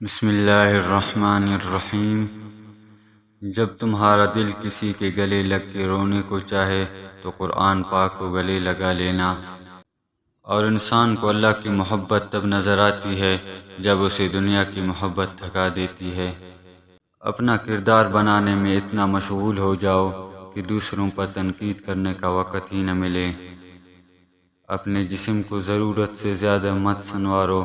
بسم اللہ الرحمن الرحیم۔ جب تمہارا دل کسی کے گلے لگ کے رونے کو چاہے تو قرآن پاک کو گلے لگا لینا۔ اور انسان کو اللہ کی محبت تب نظر آتی ہے جب اسے دنیا کی محبت تھکا دیتی ہے۔ اپنا کردار بنانے میں اتنا مشغول ہو جاؤ کہ دوسروں پر تنقید کرنے کا وقت ہی نہ ملے۔ اپنے جسم کو ضرورت سے زیادہ مت سنوارو،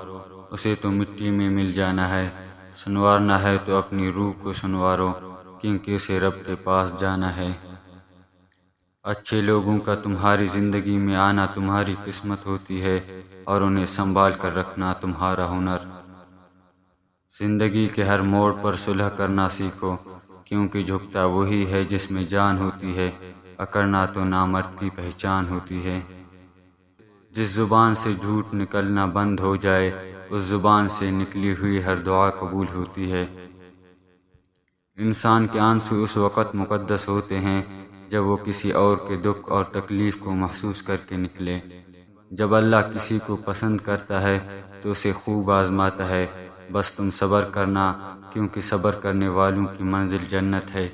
اسے تو مٹی میں مل جانا ہے۔ سنوارنا ہے تو اپنی روح کو سنوارو، کیونکہ اسے رب کے پاس جانا ہے۔ اچھے لوگوں کا تمہاری زندگی میں آنا تمہاری قسمت ہوتی ہے اور انہیں سنبھال کر رکھنا تمہارا ہنر۔ زندگی کے ہر موڑ پر صلح کرنا سیکھو، کیونکہ جھکتا وہی ہے جس میں جان ہوتی ہے، اکڑنا تو نامرد کی پہچان ہوتی ہے۔ جس زبان سے جھوٹ نکلنا بند ہو جائے، اس زبان سے نکلی ہوئی ہر دعا قبول ہوتی ہے۔ انسان کے آنسو اس وقت مقدس ہوتے ہیں جب وہ کسی اور کے دکھ اور تکلیف کو محسوس کر کے نکلے۔ جب اللہ کسی کو پسند کرتا ہے تو اسے خوب آزماتا ہے، بس تم صبر کرنا، کیونکہ صبر کرنے والوں کی منزل جنت ہے۔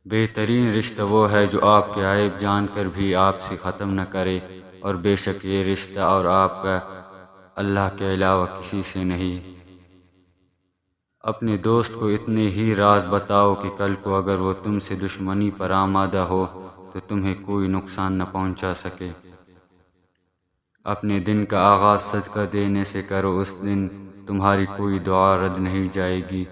بہترین رشتہ وہ ہے جو آپ کے عیب جان کر بھی آپ سے ختم نہ کرے، اور بے شک یہ رشتہ اور آپ کا اللہ کے علاوہ کسی سے نہیں۔ اپنے دوست کو اتنے ہی راز بتاؤ کہ کل کو اگر وہ تم سے دشمنی پر آمادہ ہو تو تمہیں کوئی نقصان نہ پہنچا سکے۔ اپنے دن کا آغاز صدقہ دینے سے کرو، اس دن تمہاری کوئی دعا رد نہیں جائے گی۔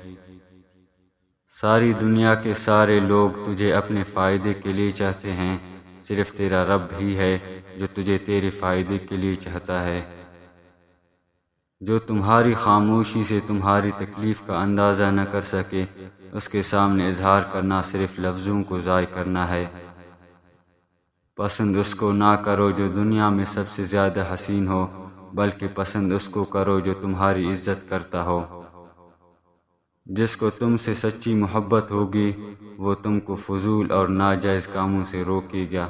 ساری دنیا کے سارے لوگ تجھے اپنے فائدے کے لیے چاہتے ہیں، صرف تیرا رب ہی ہے جو تجھے تیرے فائدے کے لیے چاہتا ہے۔ جو تمہاری خاموشی سے تمہاری تکلیف کا اندازہ نہ کر سکے، اس کے سامنے اظہار کرنا صرف لفظوں کو ضائع کرنا ہے۔ پسند اس کو نہ کرو جو دنیا میں سب سے زیادہ حسین ہو، بلکہ پسند اس کو کرو جو تمہاری عزت کرتا ہو۔ جس کو تم سے سچی محبت ہوگی وہ تم کو فضول اور ناجائز کاموں سے روکے گا۔